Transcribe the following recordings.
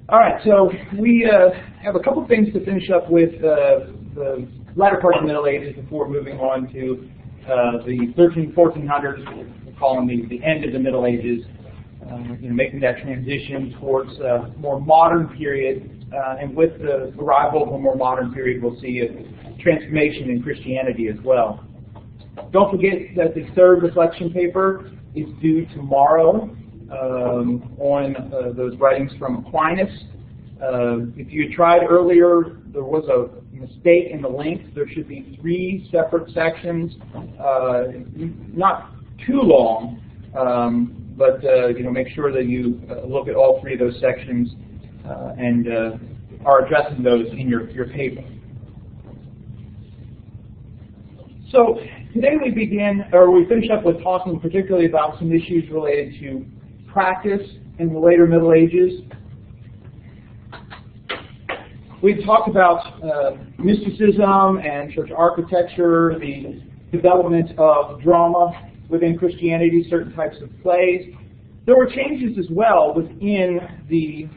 All right, so we have a couple things to finish up with the latter part of the Middle Ages before moving on to the 1400s. We call them the end of the Middle Ages, making that transition towards a more modern period. And with the arrival of a more modern period, we'll see a transformation in Christianity as well. Don't forget that the third reflection paper is due tomorrow on those writings from Aquinas. If you tried earlier, there was a mistake in the link. There should be 3 separate sections, not too long, but make sure that you look at all 3 of those sections and are addressing those in your paper. So today we finish up with talking particularly about some issues related to practice in the later Middle Ages. We've talked about mysticism and church architecture, the development of drama within Christianity, certain types of plays. There were changes as well within the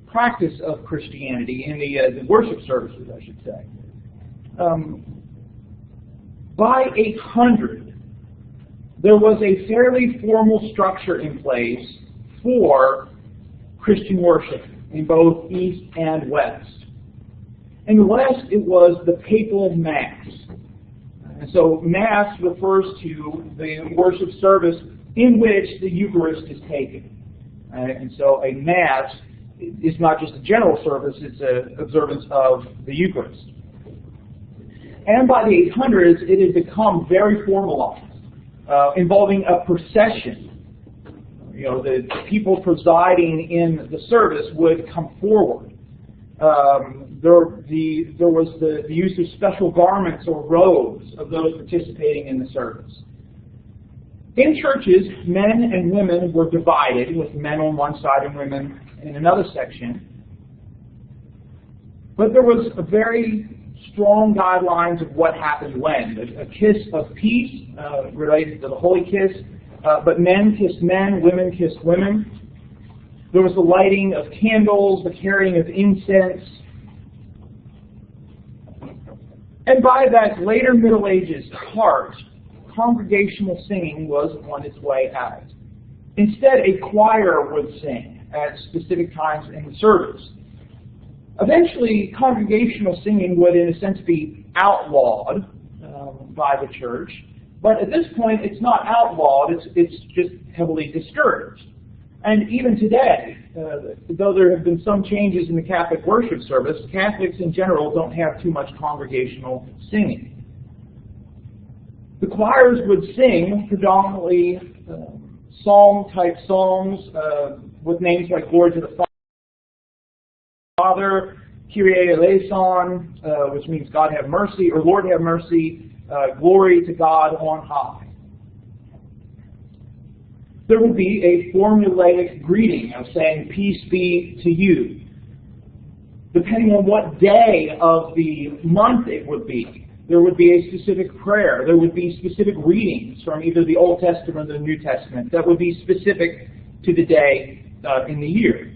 practice of Christianity, in the worship services, I should say. By 800, there was a fairly formal structure in place for Christian worship in both East and West. In the West, it was the papal Mass. And so Mass refers to the worship service in which the Eucharist is taken. And so a Mass is not just a general service, it's an observance of the Eucharist. And by the 800s, it had become very formalized, involving a procession. The people presiding in the service would come forward. There was the use of special garments or robes of those participating in the service. In churches, men and women were divided, with men on one side and women in another section. But there was a very strong guidelines of what happened when. A kiss of peace related to the Holy Kiss, but men kissed men, women kissed women. There was the lighting of candles, the carrying of incense. And by that later Middle Ages part, congregational singing was on its way out. Instead, a choir would sing at specific times in the service. Eventually, congregational singing would, in a sense, be outlawed by the church. But at this point, it's not outlawed, it's just heavily discouraged. And even today, though there have been some changes in the Catholic worship service, Catholics in general don't have too much congregational singing. The choirs would sing predominantly psalm-type songs with names like Glory to the Father, Kyrie eleison, which means God have mercy, or Lord have mercy, glory to God on high. There would be a formulaic greeting of saying, peace be to you. Depending on what day of the month it would be, there would be a specific prayer. There would be specific readings from either the Old Testament or the New Testament that would be specific to the day in the year.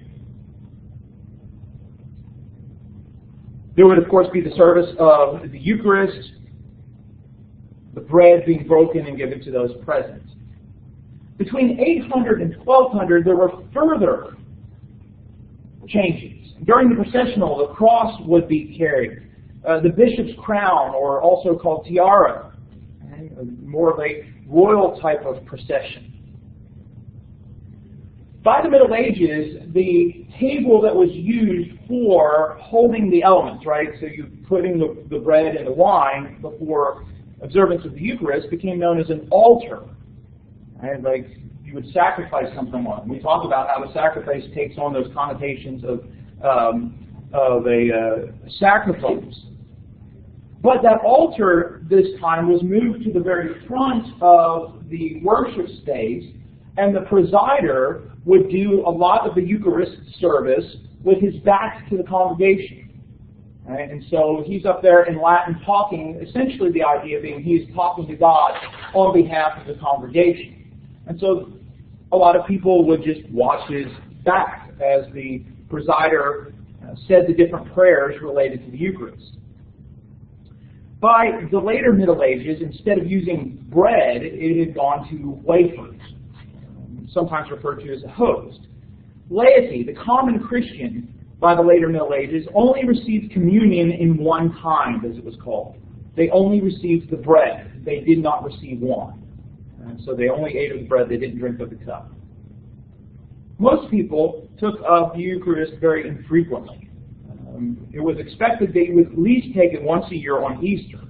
There would, of course, be the service of the Eucharist, the bread being broken and given to those present. Between 800 and 1200, there were further changes. During the processional, the cross would be carried. The bishop's crown, or also called tiara, more of a royal type of procession. By the Middle Ages, the table that was used for holding the elements, right, so you putting the bread and the wine before observance of the Eucharist, became known as an altar. Right? Like you would sacrifice something on. We talk about how the sacrifice takes on those connotations of a sacrifice. But that altar this time was moved to the very front of the worship space, and the presider would do a lot of the Eucharist service with his back to the congregation. Right? And so he's up there in Latin talking, essentially the idea being he's talking to God on behalf of the congregation. And so a lot of people would just watch his back as the presider said the different prayers related to the Eucharist. By the later Middle Ages, instead of using bread, it had gone to wafers, sometimes referred to as a host. Laity, the common Christian, by the later Middle Ages, only received communion in one kind, as it was called. They only received the bread. They did not receive wine. So they only ate of the bread. They didn't drink of the cup. Most people took of the Eucharist very infrequently. It was expected they would at least take it once a year on Easter.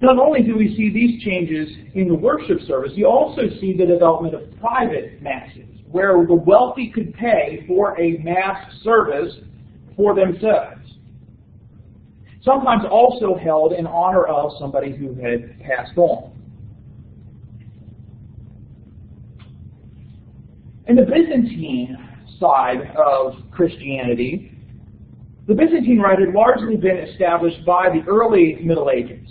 Not only do we see these changes in the worship service, you also see the development of private masses, where the wealthy could pay for a mass service for themselves. Sometimes also held in honor of somebody who had passed on. In the Byzantine side of Christianity, the Byzantine Rite had largely been established by the early Middle Ages.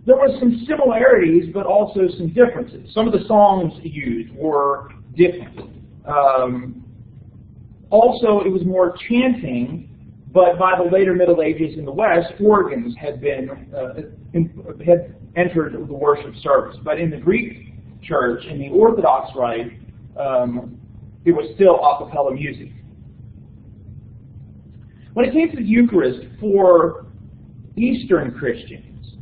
There were some similarities, but also some differences. Some of the songs used were different. Also, it was more chanting, but by the later Middle Ages in the West, organs had entered the worship service. But in the Greek Church, in the Orthodox Rite, it was still a cappella music. When it came to the Eucharist for Eastern Christians,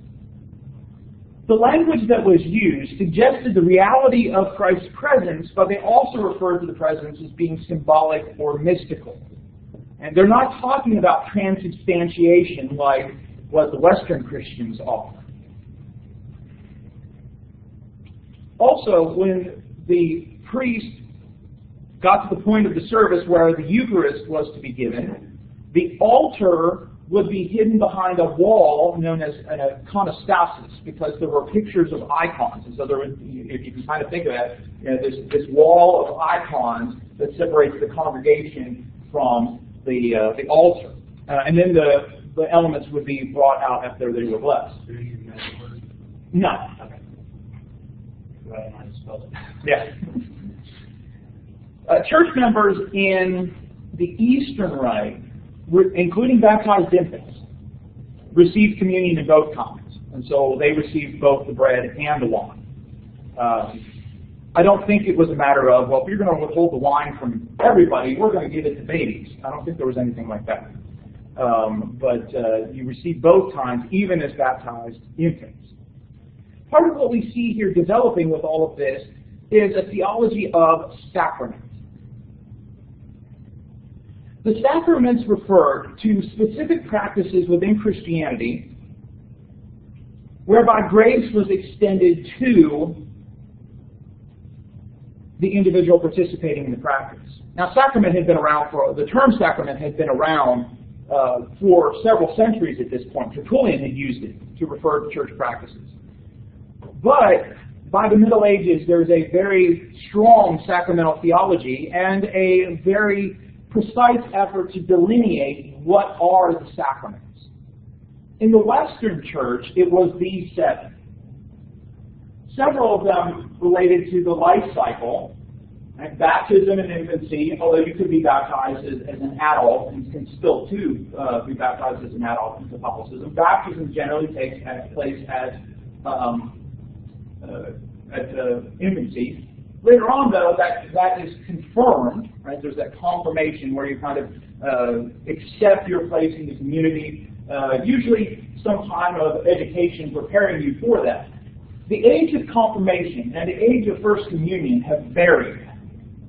the language that was used suggested the reality of Christ's presence, but they also referred to the presence as being symbolic or mystical. And they're not talking about transubstantiation like what the Western Christians offer. Also, when the priest got to the point of the service where the Eucharist was to be given, the altar would be hidden behind a wall known as an iconostasis, because there were pictures of icons. And so there was, if you can kind of think of it, this wall of icons that separates the congregation from the altar. And then the elements would be brought out after they were blessed. No. Okay. Yeah. Church members in the Eastern Rite, including baptized infants, received communion in both kinds. And so they received both the bread and the wine. I don't think it was a matter of, well, if you're going to withhold the wine from everybody, we're going to give it to babies. I don't think there was anything like that. But you received both kinds, even as baptized infants. Part of what we see here developing with all of this is a theology of sacraments. The sacraments refer to specific practices within Christianity whereby grace was extended to the individual participating in the practice. Now, sacrament had been around the term sacrament had been around for several centuries at this point. Tertullian had used it to refer to church practices. But by the Middle Ages, there's a very strong sacramental theology and a very precise effort to delineate what are the sacraments. In the Western Church, it was these seven. Several of them related to the life cycle, like baptism and infancy, although you could be baptized as an adult, and can still too be baptized as an adult in Catholicism. Baptism generally takes place at infancy. Later on, though, that is confirmed, right? There's that confirmation where you kind of accept your place in the community, usually some time of education preparing you for that. The age of confirmation and the age of First Communion have varied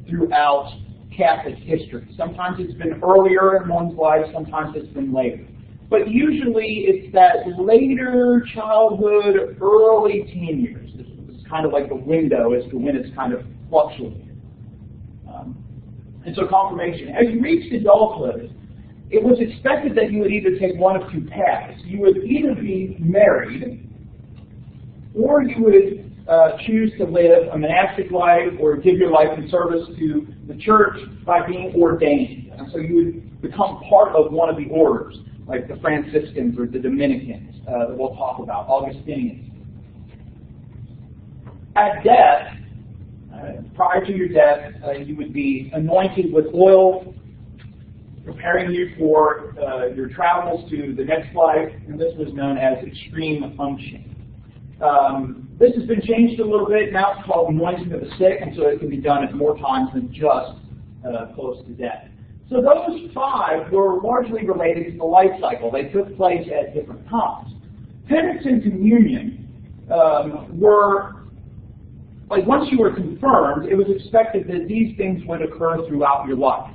throughout Catholic history. Sometimes it's been earlier in one's life, sometimes it's been later. But usually it's that later childhood, early teen years. It's kind of like the window as to when it's kind of fluctuating. And so confirmation. As you reached adulthood, it was expected that you would either take one of two paths. You would either be married, or you would choose to live a monastic life or give your life in service to the church by being ordained. And so you would become part of one of the orders, like the Franciscans or the Dominicans that we'll talk about, Augustinians. At death, Prior to your death, you would be anointed with oil, preparing you for your travels to the next life, and this was known as extreme unction. This has been changed a little bit. Now it's called anointing of the sick, and so it can be done at more times than just close to death. So those 5 were largely related to the life cycle. They took place at different times. Penance and communion were, like once you were confirmed, it was expected that these things would occur throughout your life.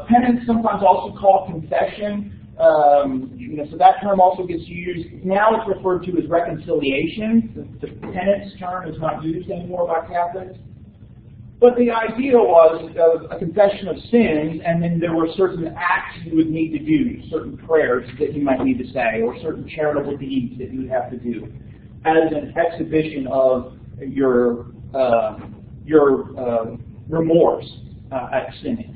Penance, sometimes also called confession, so that term also gets used. Now it's referred to as reconciliation. The penance term is not used anymore by Catholics. But the idea was a confession of sins, and then there were certain acts you would need to do, certain prayers that you might need to say, or certain charitable deeds that you would have to do, as an exhibition of your remorse at sinning.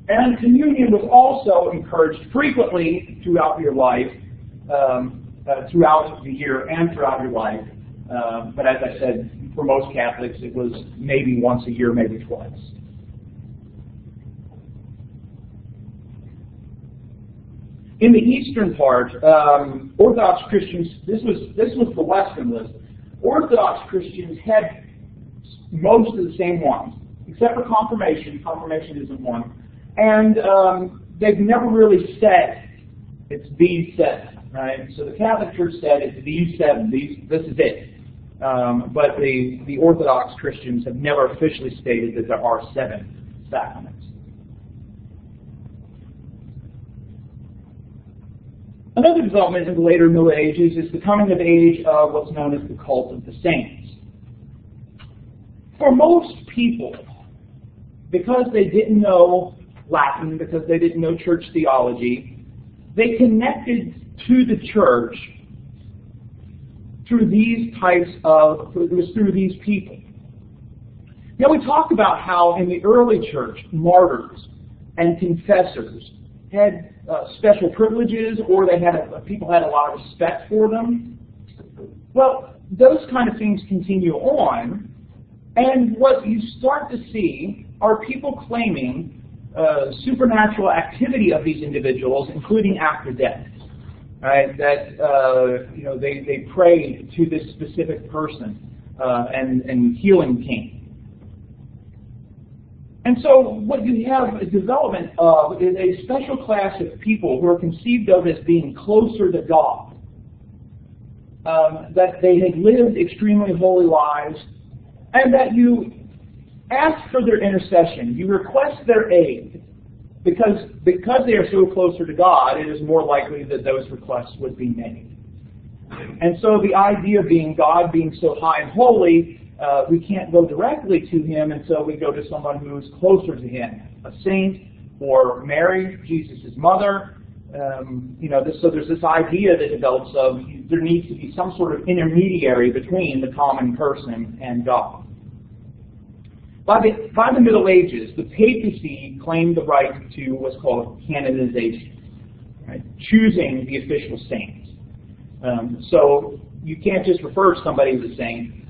And communion was also encouraged frequently throughout your life, throughout the year and throughout your life. But as I said, for most Catholics, it was maybe once a year, maybe twice. In the eastern part, Orthodox Christians, this was the Western list. Orthodox Christians had most of the same ones, except for confirmation. Confirmation isn't one. And they've never really said it's these 7, right? So the Catholic Church said it's these 7, this is it. But the Orthodox Christians have never officially stated that there are 7 sacraments. Another development in the later Middle Ages is the coming of age of what's known as the cult of the saints. For most people, because they didn't know Latin, because they didn't know church theology, they connected to the church through these through these people. Now we talk about how in the early church, martyrs and confessors had special privileges, or people had a lot of respect for them. Well, those kind of things continue on, and what you start to see are people claiming supernatural activity of these individuals, including after death. Right? That they prayed to this specific person and healing came. And so what you have a development of is a special class of people who are conceived of as being closer to God. That they had lived extremely holy lives, and that you ask for their intercession, you request their aid, because they are so closer to God, it is more likely that those requests would be made. And so the idea being God being so high and holy, we can't go directly to Him, and so we go to someone who is closer to Him, a saint, or Mary, Jesus' mother. So there's this idea that develops of there needs to be some sort of intermediary between the common person and God. By the Middle Ages, the papacy claimed the right to what's called canonization, right? Choosing the official saints. So you can't just refer to somebody as a saint.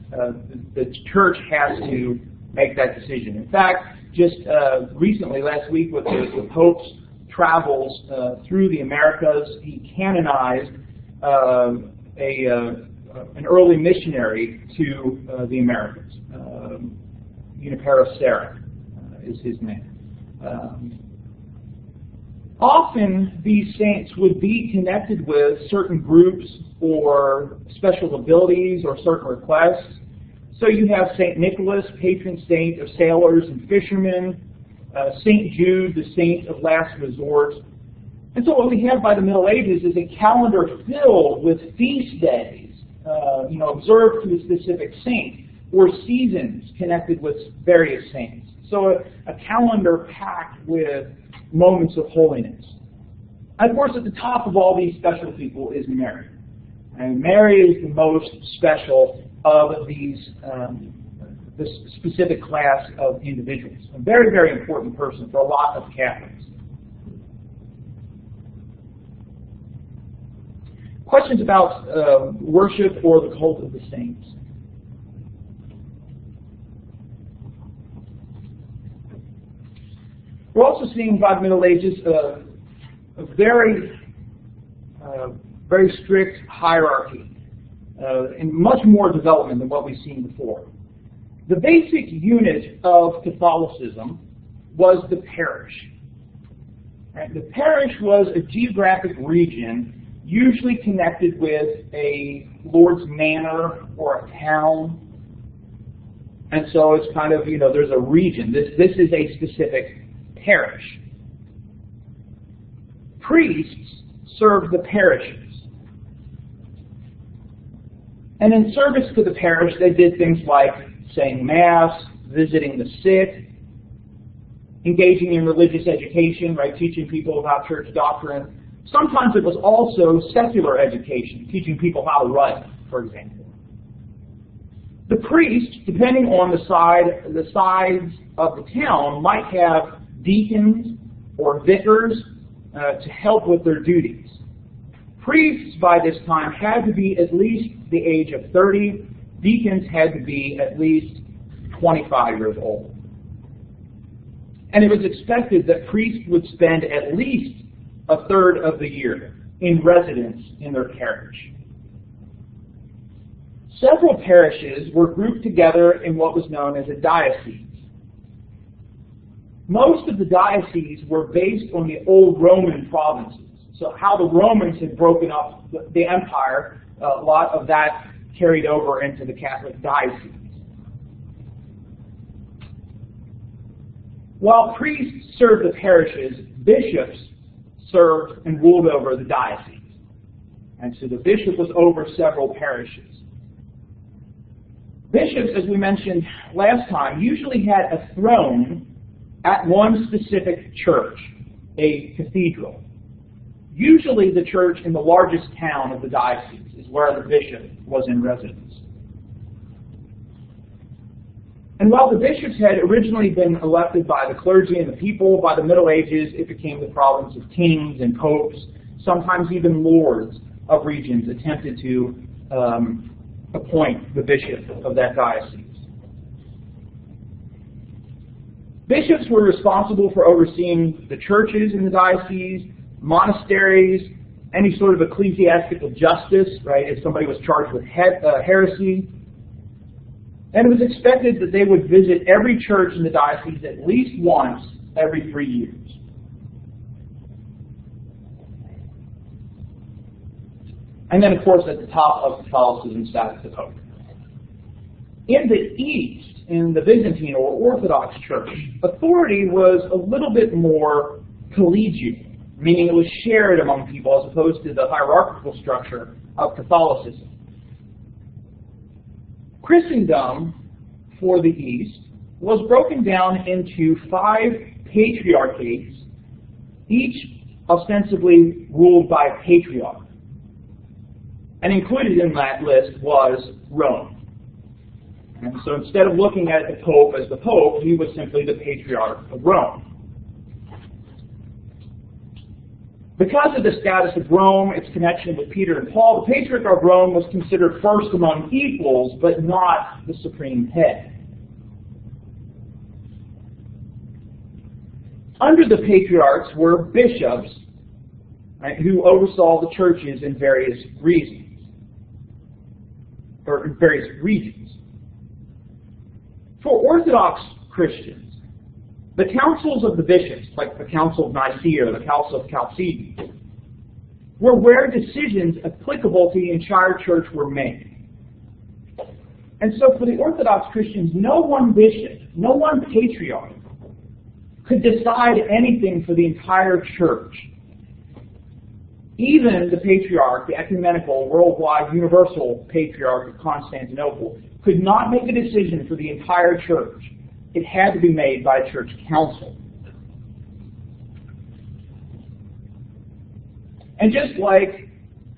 The church has to make that decision. In fact, just recently, last week, with the Pope's travels through the Americas, he canonized an early missionary to the Americas. Junipero Serra is his name. Often these saints would be connected with certain groups or special abilities or certain requests. So you have St. Nicholas, patron saint of sailors and fishermen, St. Jude, the saint of last resort. And so what we have by the Middle Ages is a calendar filled with feast days, observed to a specific saint, or seasons connected with various saints. So a calendar packed with moments of holiness. And of course, at the top of all these special people is Mary. And Mary is the most special of these, this specific class of individuals. A very, very important person for a lot of Catholics. Questions about worship or the cult of the saints? We're also seeing by the Middle Ages a very strict hierarchy and much more development than what we've seen before. The basic unit of Catholicism was the parish. Right? The parish was a geographic region usually connected with a lord's manor or a town. And so it's kind of, there's a region. This is a specific parish. Priests served the parishes. And in service to the parish, they did things like saying Mass, visiting the sick, engaging in religious education, right, teaching people about church doctrine. Sometimes it was also secular education, teaching people how to write, for example. The priest, depending on the size of the town, might have deacons or vicars to help with their duties. Priests by this time had to be at least the age of 30. Deacons had to be at least 25 years old. And it was expected that priests would spend at least a third of the year in residence in their parish. Several parishes were grouped together in what was known as a diocese. Most of the dioceses were based on the old Roman provinces. So how the Romans had broken up the empire, a lot of that carried over into the Catholic diocese. While priests served the parishes, bishops served and ruled over the diocese. And so the bishop was over several parishes. Bishops, as we mentioned last time, usually had a throne at one specific church, a cathedral. Usually the church in the largest town of the diocese is where the bishop was in residence. And while the bishops had originally been elected by the clergy and the people, by the Middle Ages it became the province of kings and popes, sometimes even lords of regions attempted to appoint the bishop of that diocese. Bishops were responsible for overseeing the churches in the diocese, monasteries, any sort of ecclesiastical justice, right, if somebody was charged with heresy. And it was expected that they would visit every church in the diocese at least once every 3 years. And then, of course, at the top of Catholicism sat the Pope. In the East, in the Byzantine or Orthodox Church, authority was a little bit more collegial, meaning it was shared among people as opposed to the hierarchical structure of Catholicism. Christendom for the East was broken down into 5 patriarchates, each ostensibly ruled by a patriarch. And included in that list was Rome. And so instead of looking at the Pope as the Pope, he was simply the Patriarch of Rome. Because of the status of Rome, its connection with Peter and Paul, the Patriarch of Rome was considered first among equals, but not the supreme head. Under the patriarchs were bishops, right, who oversaw the churches in various regions. For Orthodox Christians, the councils of the bishops, like the Council of Nicaea or the Council of Chalcedon, were where decisions applicable to the entire church were made. And so for the Orthodox Christians, no one bishop, no one patriarch could decide anything for the entire church. Even the patriarch, the ecumenical, worldwide, universal patriarch of Constantinople, could not make a decision for the entire church. It had to be made by a church council. And just like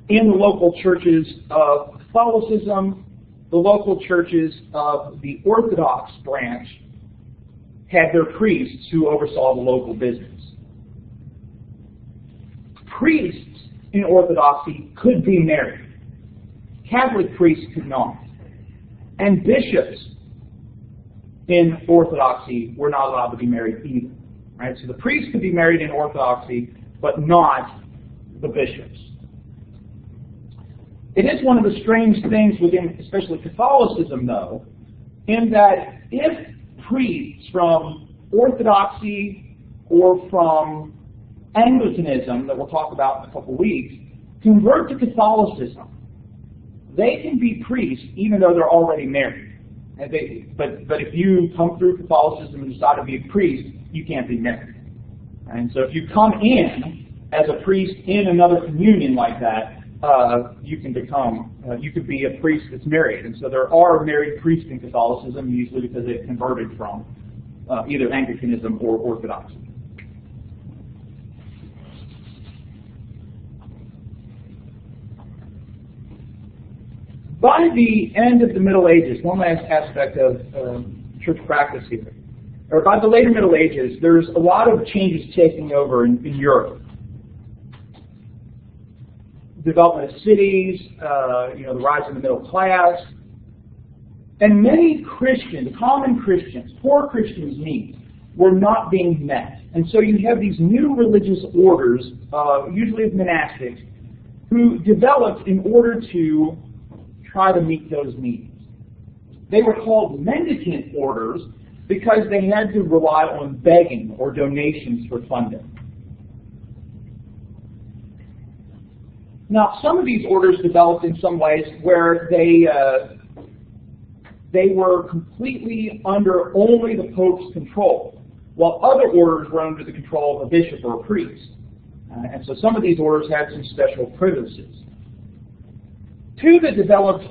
in the local churches of Catholicism, the local churches of the Orthodox branch had their priests who oversaw the local business. Priests in Orthodoxy could be married. Catholic priests could not. And bishops in Orthodoxy were not allowed to be married either. Right? So the priests could be married in Orthodoxy, but not the bishops. It is one of the strange things within, especially Catholicism, though, in that if priests from Orthodoxy or from Anglicanism, that we'll talk about in a couple of weeks, convert to Catholicism, they can be priests even though they're already married. But if you come through Catholicism and decide to be a priest, you can't be married. And so if you come in as a priest in another communion like that, you can you could be a priest that's married. And so there are married priests in Catholicism, usually because they've converted from either Anglicanism or Orthodoxy. By the end of the Middle Ages, one last aspect of church practice here, or by the later Middle Ages, there's a lot of changes taking over in Europe. Development of cities, the rise of the middle class, and many Christians, common Christians, poor Christians' needs were not being met. And so you have these new religious orders, usually of monastics, who developed in order to try to meet those needs. They were called mendicant orders because they had to rely on begging or donations for funding. Now, some of these orders developed in some ways where they were completely under only the Pope's control, while other orders were under the control of a bishop or a priest. And so some of these orders had some special privileges. Two that developed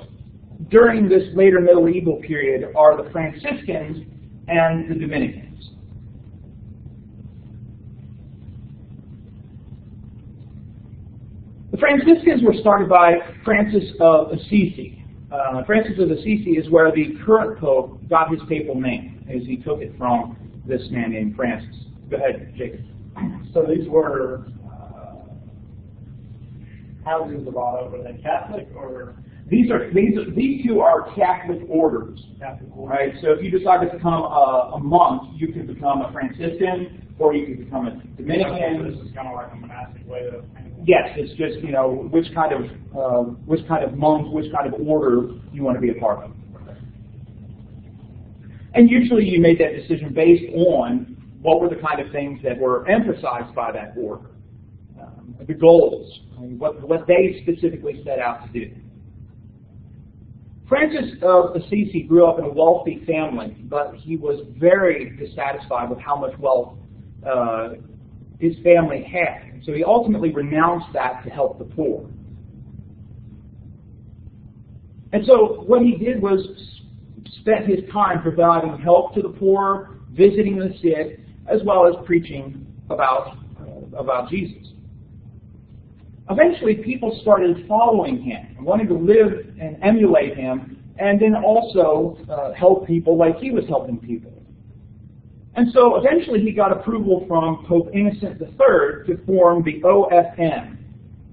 during this later medieval period are the Franciscans and the Dominicans. The Franciscans were started by Francis of Assisi. Francis of Assisi is where the current Pope got his papal name, as he took it from this man named Francis. Go ahead, Jacob. So these were houses of auto. Were they Catholic or? These two are Catholic orders. Catholic orders. Right? So if you decide to become a monk, you can become a Franciscan, or you can become a Dominican. This is kind of like a monastic way of. Yes, it's just which kind of monk, which kind of order you want to be a part of. And usually you made that decision based on what were the kind of things that were emphasized by that order, the goals, what they specifically set out to do. Francis of Assisi grew up in a wealthy family, but he was very dissatisfied with how much wealth his family had. So he ultimately renounced that to help the poor. And so what he did was spent his time providing help to the poor, visiting the sick, as well as preaching about Jesus. Eventually, people started following him, and wanting to live and emulate him, and then also help people like he was helping people. And so eventually he got approval from Pope Innocent III to form the OFM,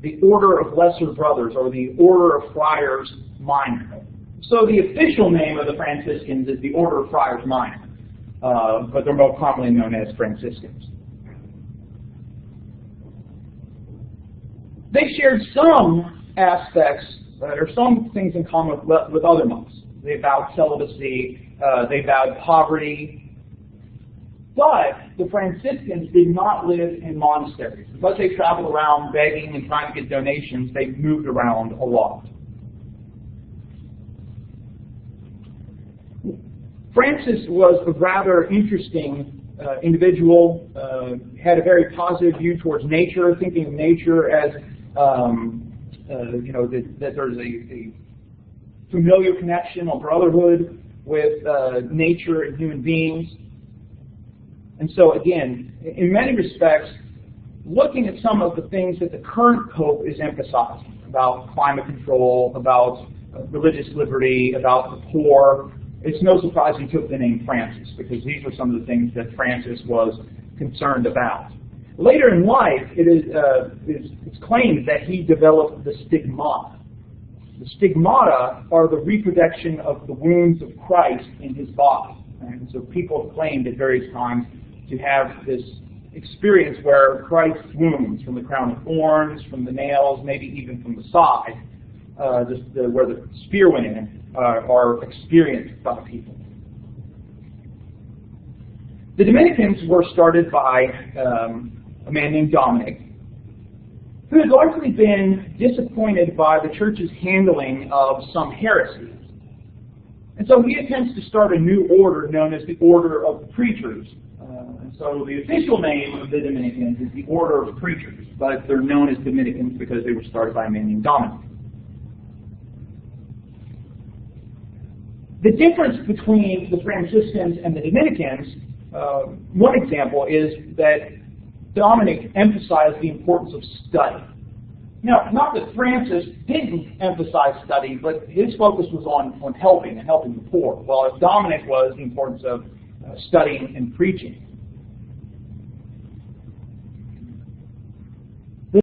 the Order of Lesser Brothers, or the Order of Friars Minor. So the official name of the Franciscans is the Order of Friars Minor, but they're more commonly known as Franciscans. They shared some aspects, or some things in common with other monks. They vowed celibacy, they vowed poverty, but the Franciscans did not live in monasteries. Because they traveled around begging and trying to get donations, they moved around a lot. Francis was a rather interesting individual, had a very positive view towards nature, thinking of nature as that there's a familiar connection, a brotherhood with nature and human beings. And so again, in many respects, looking at some of the things that the current Pope is emphasizing about climate control, about religious liberty, about the poor, it's no surprise he took the name Francis, because these were some of the things that Francis was concerned about. Later in life, it's claimed that he developed the stigmata. The stigmata are the reproduction of the wounds of Christ in his body. And so people have claimed at various times to have this experience where Christ's wounds, from the crown of thorns, from the nails, maybe even from the side, where the spear went in, are experienced by people. The Dominicans were started by a man named Dominic, who had largely been disappointed by the church's handling of some heresies. And so he attempts to start a new order known as the Order of Preachers. And so the official name of the Dominicans is the Order of Preachers, but they're known as Dominicans because they were started by a man named Dominic. The difference between the Franciscans and the Dominicans, one example is that Dominic emphasized the importance of study. Now, not that Francis didn't emphasize study, but his focus was on helping and helping the poor, while Dominic was the importance of studying and preaching.